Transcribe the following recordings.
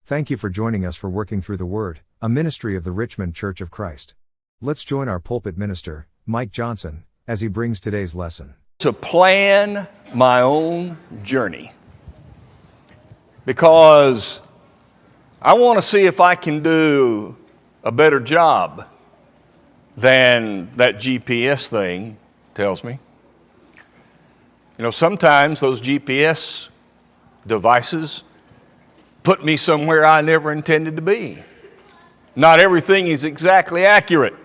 Thank you for joining us for Working Through the Word, a ministry of the Richmond Church of Christ. Let's join our pulpit minister, Mike Johnson, as he brings today's lesson. To plan my own journey, because I want to see if I can do a better job than that GPS thing tells me. You know, sometimes those GPS devices put me somewhere I never intended to be. Not everything is exactly accurate.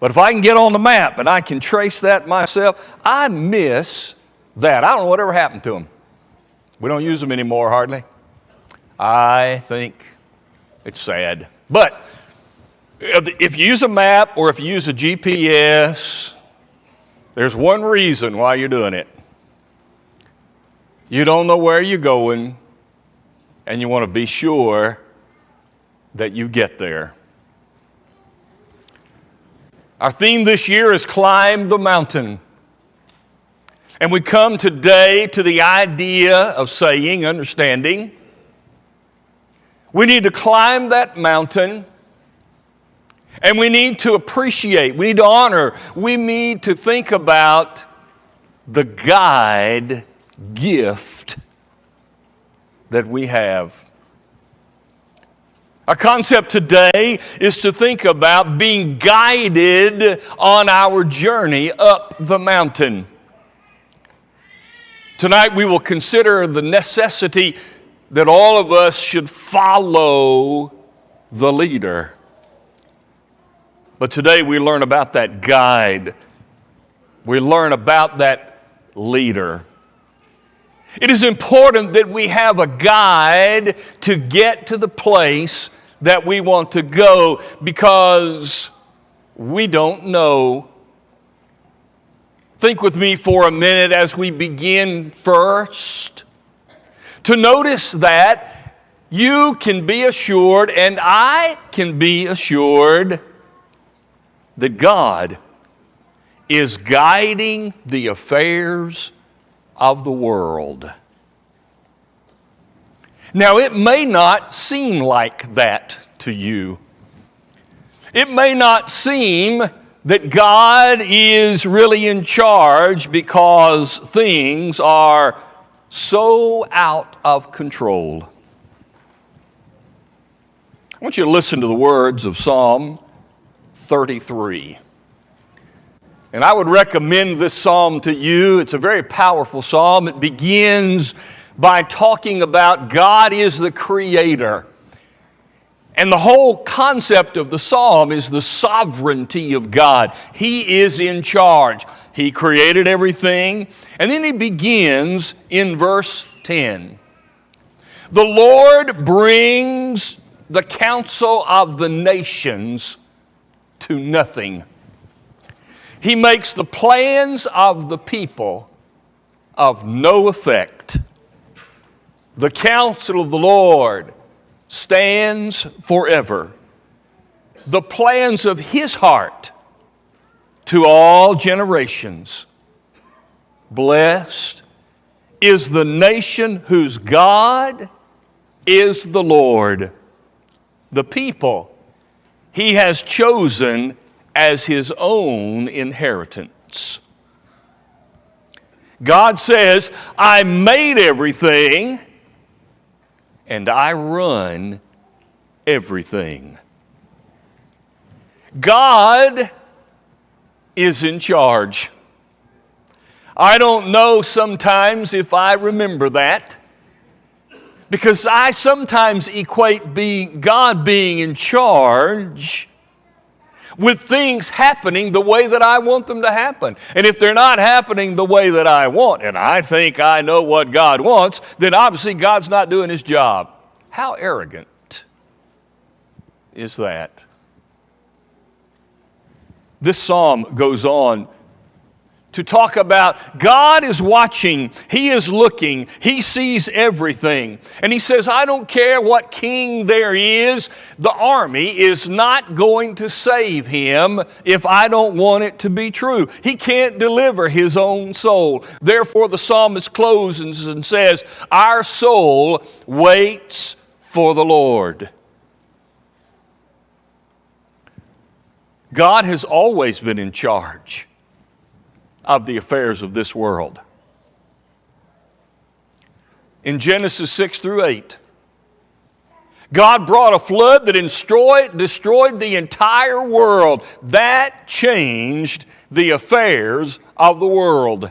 But if I can get on the map and I can trace that myself, I miss that. I don't know whatever happened to them. We don't use them anymore hardly. I think it's sad. But if you use a map or if you use a GPS, there's one reason why you're doing it. You don't know where you're going, and you want to be sure that you get there. Our theme this year is Climb the Mountain. And we come today to the idea of saying, understanding, we need to climb that mountain, and we need to appreciate, we need to honor, we need to think about the guide gift that we have. Our concept today is to think about being guided on our journey up the mountain. Tonight we will consider the necessity that all of us should follow the leader. But today we learn about that guide. We learn about that leader. It is important that we have a guide to get to the place that we want to go, because we don't know. Think with me for a minute as we begin first to notice that you can be assured, and I can be assured, that God is guiding the affairs of the world. Now, it may not seem like that to you. It may not seem that God is really in charge because things are so out of control. I want you to listen to the words of Psalm 33. And I would recommend this psalm to you. It's a very powerful psalm. It begins by talking about God is the creator. And the whole concept of the psalm is the sovereignty of God. He is in charge. He created everything. And then he begins in verse 10. The Lord brings the counsel of the nations to nothing. He makes the plans of the people of no effect. The counsel of the Lord stands forever. The plans of his heart to all generations. Blessed is the nation whose God is the Lord, the people he has chosen as his own inheritance. God says, I made everything and I run everything. God is in charge. I don't know sometimes if I remember that, because I sometimes equate God being in charge with things happening the way that I want them to happen. And if they're not happening the way that I want, and I think I know what God wants, then obviously God's not doing his job. How arrogant is that? This psalm goes on to talk about God is watching, he is looking, he sees everything. And he says, I don't care what king there is, the army is not going to save him if I don't want it to be true. He can't deliver his own soul. Therefore the psalmist closes and says, our soul waits for the Lord. God has always been in charge of the affairs of this world. In Genesis 6 through 8, God brought a flood that destroyed the entire world. That changed the affairs of the world.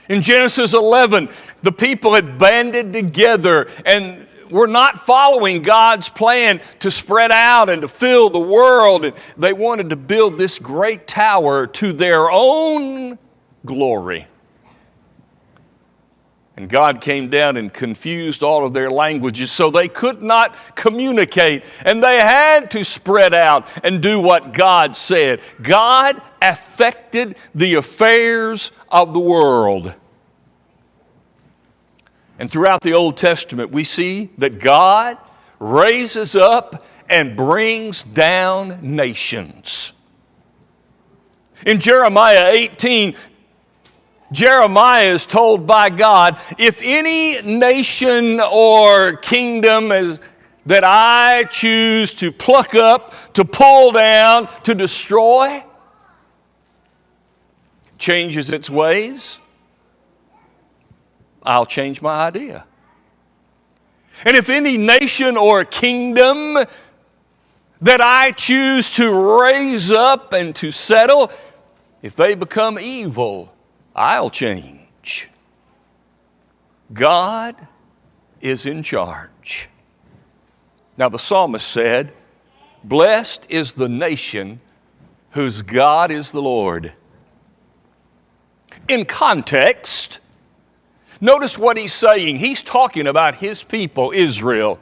In Genesis 11, the people had banded together and were not following God's plan to spread out and to fill the world. And they wanted to build this great tower to their own glory. And God came down and confused all of their languages so they could not communicate. And they had to spread out and do what God said. God affected the affairs of the world. And throughout the Old Testament, we see that God raises up and brings down nations. In Jeremiah 18, Jeremiah is told by God, if any nation or kingdom that I choose to pluck up, to pull down, to destroy, changes its ways, I'll change my idea. And if any nation or kingdom that I choose to raise up and to settle, if they become evil, I'll change. God is in charge. Now the psalmist said, blessed is the nation whose God is the Lord. In context, notice what he's saying. He's talking about his people, Israel.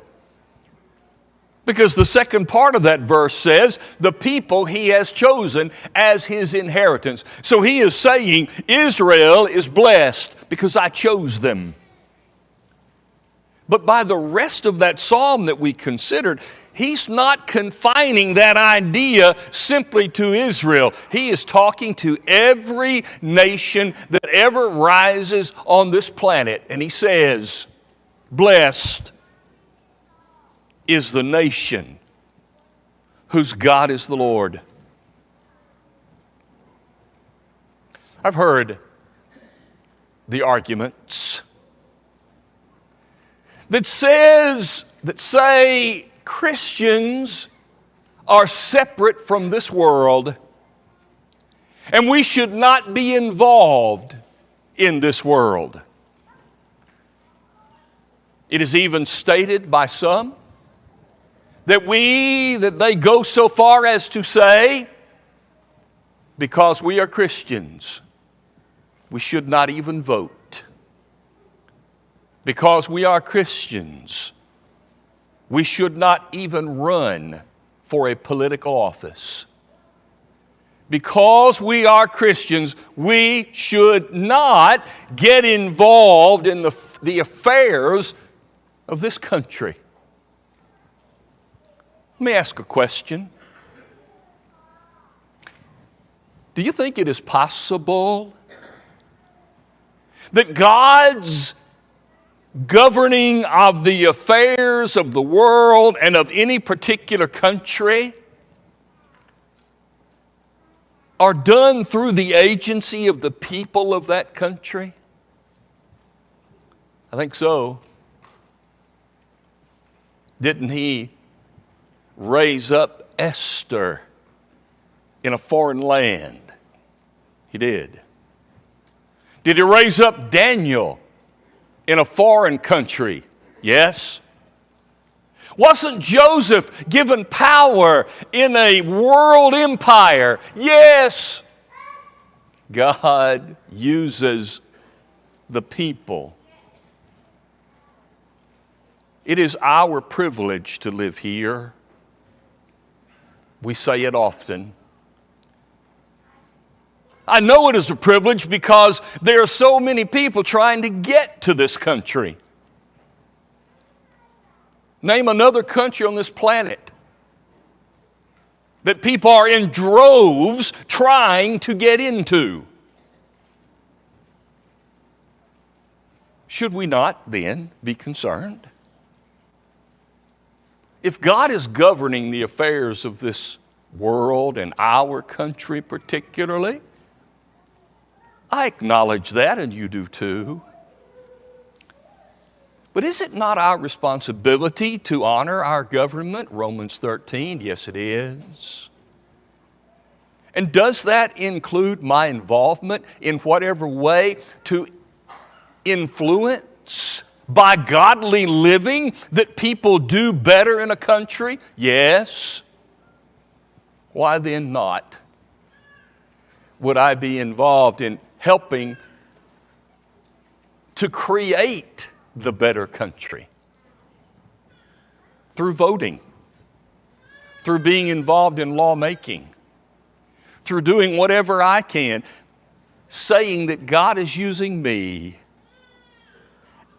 Because the second part of that verse says, the people he has chosen as his inheritance. So he is saying, Israel is blessed because I chose them. But by the rest of that psalm that we considered, he's not confining that idea simply to Israel. He is talking to every nation that ever rises on this planet. And he says, blessed is the nation whose God is the Lord. I've heard the arguments that say Christians are separate from this world and we should not be involved in this world. It is even stated by some that they go so far as to say, because we are Christians, we should not even vote. Because we are Christians, we should not even run for a political office. Because we are Christians, we should not get involved in the affairs of this country. Let me ask a question. Do you think it is possible that God's governing of the affairs of the world and of any particular country are done through the agency of the people of that country? I think so. Didn't he raise up Esther in a foreign land? He did. Did he raise up Daniel in a foreign country? Yes. Wasn't Joseph given power in a world empire? Yes. God uses the people. It is our privilege to live here. We say it often. I know it is a privilege because there are so many people trying to get to this country. Name another country on this planet that people are in droves trying to get into. should we not then be concerned? If God is governing the affairs of this world and our country particularly, I acknowledge that, and you do too. But is it not our responsibility to honor our government? Romans 13, yes it is. And does that include my involvement in whatever way to influence by godly living that people do better in a country? Yes. Why then not? Would I be involved in helping to create the better country? Through voting, through being involved in lawmaking, through doing whatever I can, saying that God is using me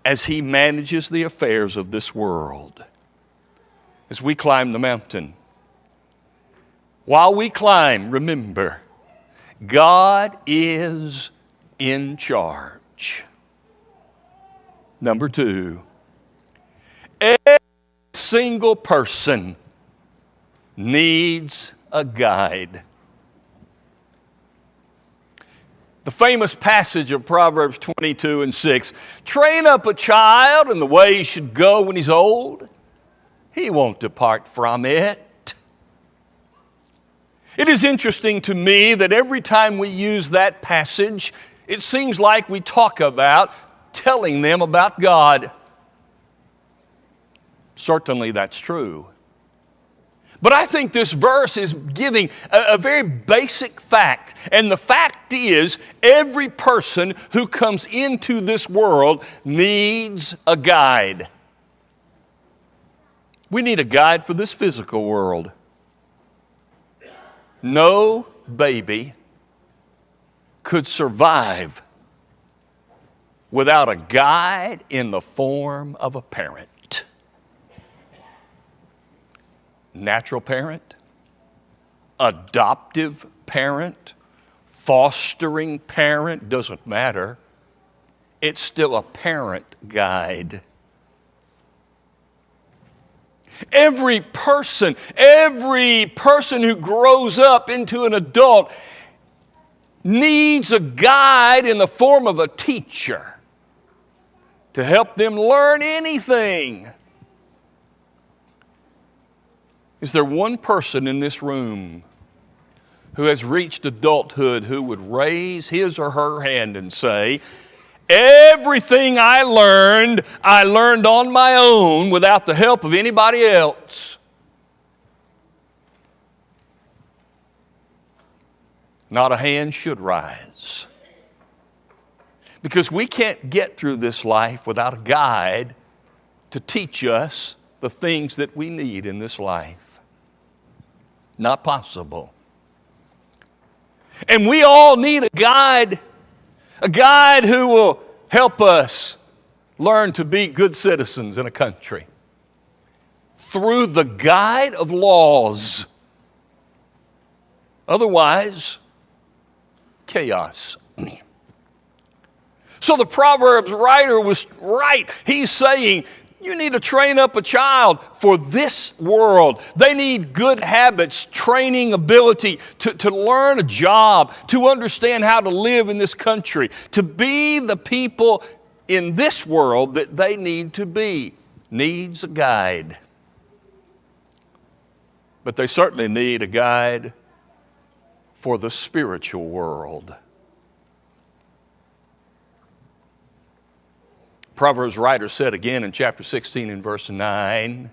as He manages the affairs of this world. As we climb the mountain, while we climb, remember, God is in charge. Number two, every single person needs a guide. The famous passage of Proverbs 22:6, train up a child in the way he should go when he's old. He won't depart from it. It is interesting to me that every time we use that passage, it seems like we talk about telling them about God. Certainly that's true. But I think this verse is giving a very basic fact. And the fact is, every person who comes into this world needs a guide. We need a guide for this physical world. No baby could survive without a guide in the form of a parent. Natural parent, adoptive parent, fostering parent, doesn't matter. It's still a parent guide. Every person who grows up into an adult needs a guide in the form of a teacher to help them learn anything. Is there one person in this room who has reached adulthood who would raise his or her hand and say, everything I learned on my own without the help of anybody else? Not a hand should rise. Because we can't get through this life without a guide to teach us the things that we need in this life. Not possible. And we all need a guide who will help us learn to be good citizens in a country through the guide of laws. Otherwise, chaos. So the Proverbs writer was right. He's saying, you need to train up a child for this world. They need good habits, training, ability to learn a job, to understand how to live in this country, to be the people in this world that they need to be. Needs a guide. But they certainly need a guide for the spiritual world. Proverbs writer said again in chapter 16 and verse 9,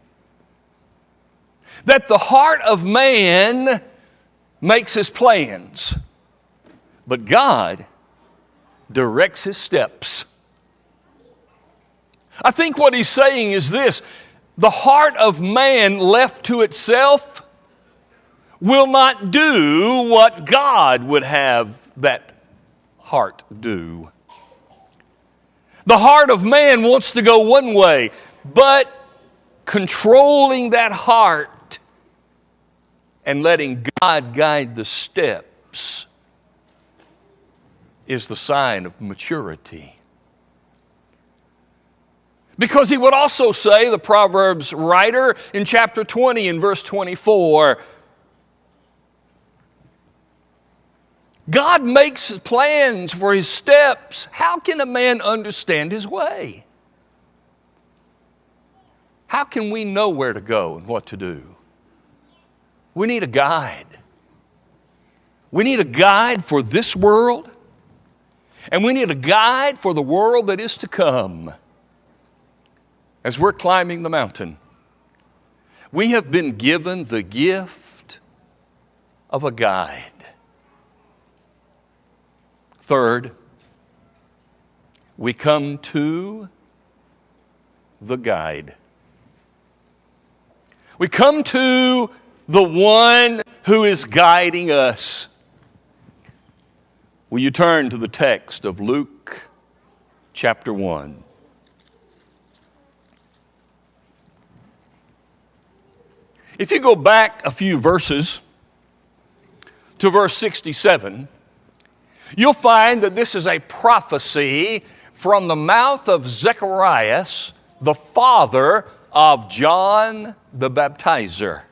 that the heart of man makes his plans, but God directs his steps. I think what he's saying is this: the heart of man left to itself will not do what God would have that heart do. The heart of man wants to go one way, but controlling that heart and letting God guide the steps is the sign of maturity. Because he would also say, the Proverbs writer in chapter 20 and verse 24, God makes plans for his steps. How can a man understand his way? How can we know where to go and what to do? We need a guide. We need a guide for this world, and we need a guide for the world that is to come. As we're climbing the mountain, we have been given the gift of a guide. Third, we come to the guide. We come to the one who is guiding us. Will you turn to the text of Luke chapter 1? If you go back a few verses to verse 67, you'll find that this is a prophecy from the mouth of Zacharias, the father of John the Baptizer.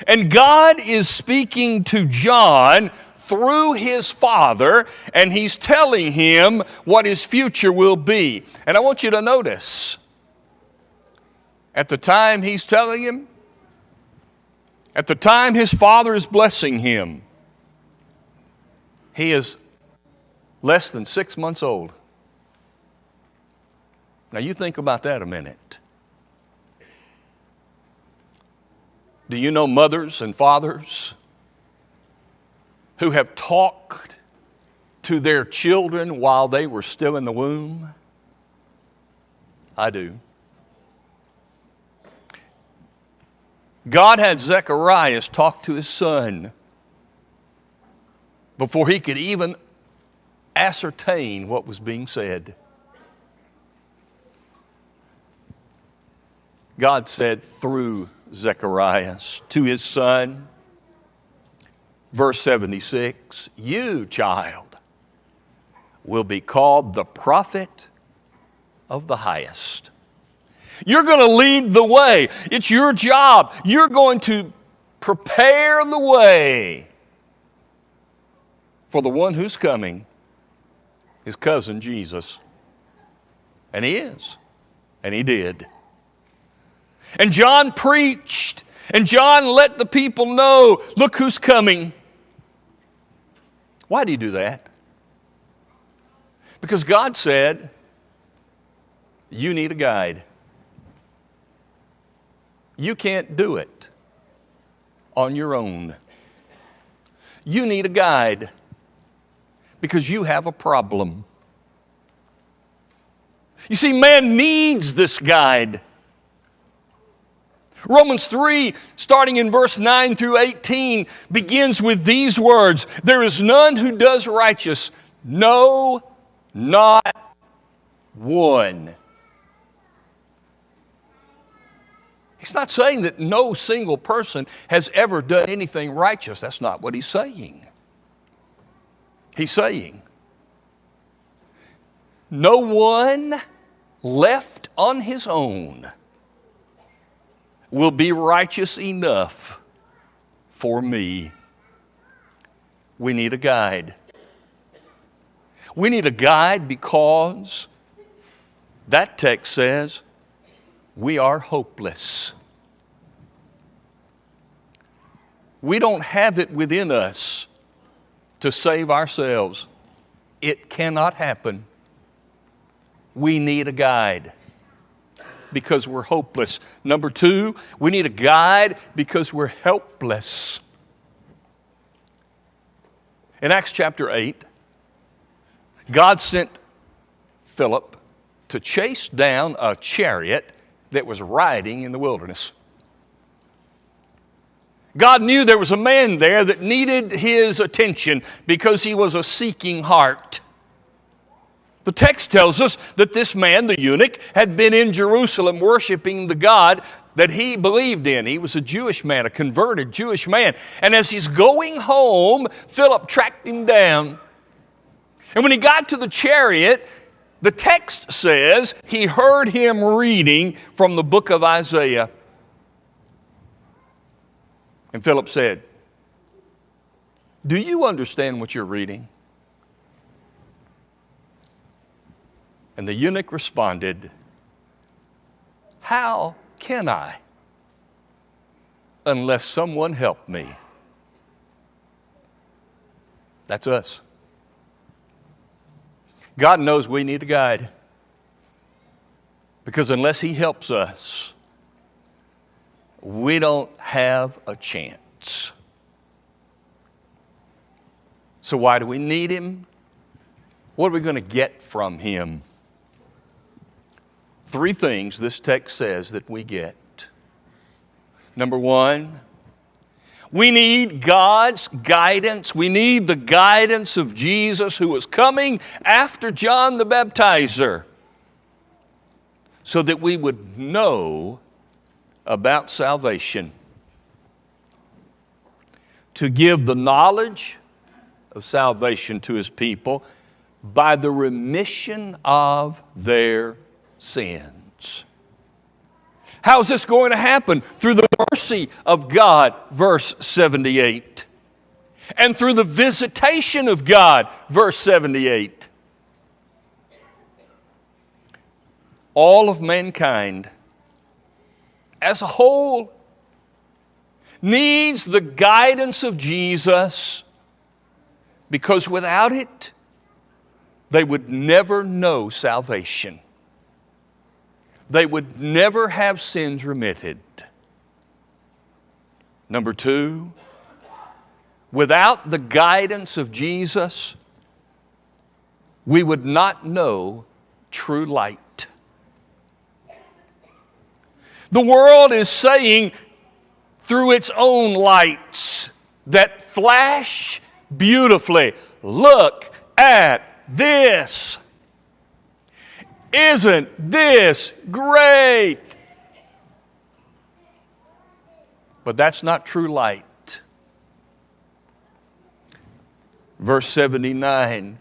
And God is speaking to John through his father, and he's telling him what his future will be. And I want you to notice, at the time he's telling him, at the time his father is blessing him, he is less than 6 months old. Now you think about that a minute. Do you know mothers and fathers who have talked to their children while they were still in the womb? I do. God had Zacharias talk to his son before he could even ascertain what was being said. God said through Zacharias to his son, verse 76, "You, child, will be called the prophet of the highest." You're going to lead the way. It's your job. You're going to prepare the way for the one who's coming, his cousin Jesus. And he is. And he did. And John preached. And John let the people know, look who's coming. Why did he do that? Because God said, you need a guide. You can't do it on your own. You need a guide because you have a problem. You see, man needs this guide. Romans 3, starting in verse 9 through 18, begins with these words, "There is none who does righteous, no, not one." He's not saying that no single person has ever done anything righteous. That's not what he's saying. He's saying, no one left on his own will be righteous enough for me. We need a guide. We need a guide because that text says we are hopeless. We don't have it within us to save ourselves. It cannot happen. We need a guide because we're hopeless. Number two, we need a guide because we're helpless. In Acts chapter 8, God sent Philip to chase down a chariot that was riding in the wilderness. God knew there was a man there that needed his attention because he was a seeking heart. The text tells us that this man, the eunuch, had been in Jerusalem worshiping the God that he believed in. He was a Jewish man, a converted Jewish man. And as he's going home, Philip tracked him down. And when he got to the chariot, The text says he heard him reading from the book of Isaiah. And Philip said, "Do you understand what you're reading?" And the eunuch responded, "How can I, unless someone help me?" That's us. God knows we need a guide. Because unless He helps us, we don't have a chance. So why do we need Him? What are we going to get from Him? 3 things this text says that we get. Number 1, we need God's guidance. We need the guidance of Jesus, who was coming after John the Baptizer, so that we would know about salvation. To give the knowledge of salvation to His people by the remission of their sins. How is this going to happen? Through the mercy of God, verse 78. And through the visitation of God, verse 78. All of mankind as a whole needs the guidance of Jesus, because without it, they would never know salvation. They would never have sins remitted. Number 2, without the guidance of Jesus, we would not know true light. The world is saying through its own lights that flash beautifully, "Look at this. Isn't this great?" But that's not true light. Verse 79,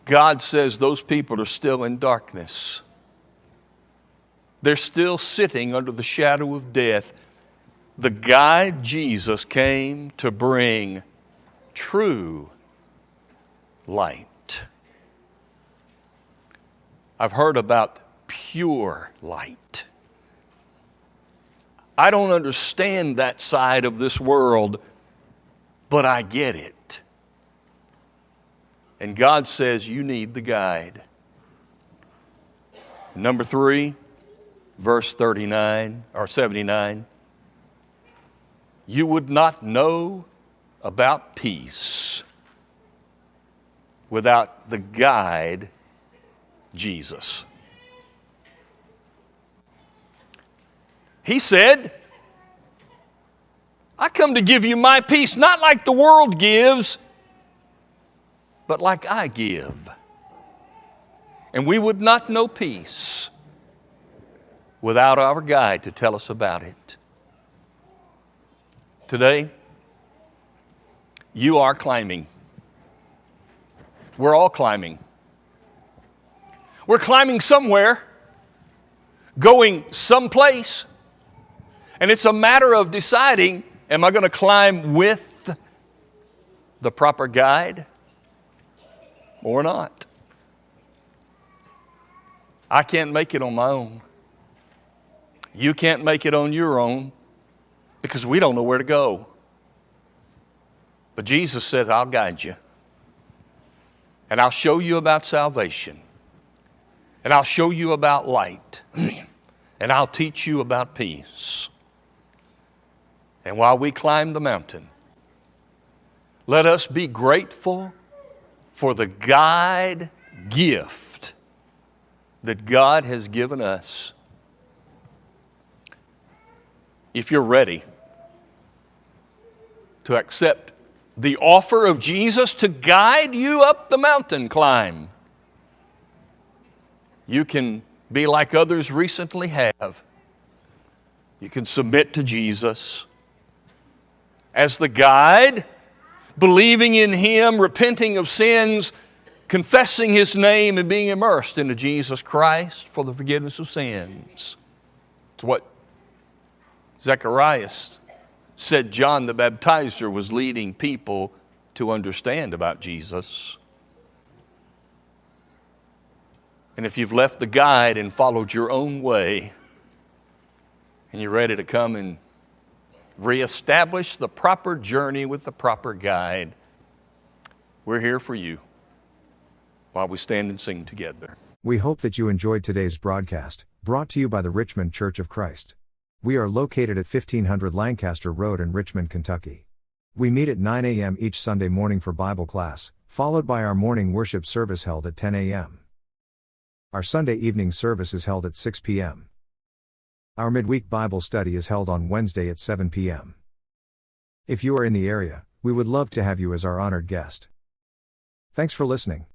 God says those people are still in darkness. They're still sitting under the shadow of death. The guide Jesus came to bring true light. I've heard about pure light. I don't understand that side of this world, but I get it. And God says you need the guide. Number 3, verse 39 or 79. You would not know about peace without the guide, Jesus. He said, "I come to give you my peace, not like the world gives, but like I give." And we would not know peace without our guide to tell us about it. Today, you are climbing. We're all climbing. We're climbing somewhere, going someplace, and it's a matter of deciding, am I going to climb with the proper guide or not? I can't make it on my own. You can't make it on your own, because we don't know where to go. But Jesus says, I'll guide you. And I'll show you about salvation. And I'll show you about light. And I'll teach you about peace. And while we climb the mountain, let us be grateful for the guide gift that God has given us. If you're ready to accept the offer of Jesus to guide you up the mountain climb, you can be like others recently have. You can submit to Jesus as the guide, believing in Him, repenting of sins, confessing His name and being immersed into Jesus Christ for the forgiveness of sins. It's what Zacharias said John the Baptizer was leading people to understand about Jesus. And if you've left the guide and followed your own way, and you're ready to come and reestablish the proper journey with the proper guide, we're here for you while we stand and sing together. We hope that you enjoyed today's broadcast, brought to you by the Richmond Church of Christ. We are located at 1500 Lancaster Road in Richmond, Kentucky. We meet at 9 a.m. each Sunday morning for Bible class, followed by our morning worship service held at 10 a.m. Our Sunday evening service is held at 6 p.m. Our midweek Bible study is held on Wednesday at 7 p.m. If you are in the area, we would love to have you as our honored guest. Thanks for listening.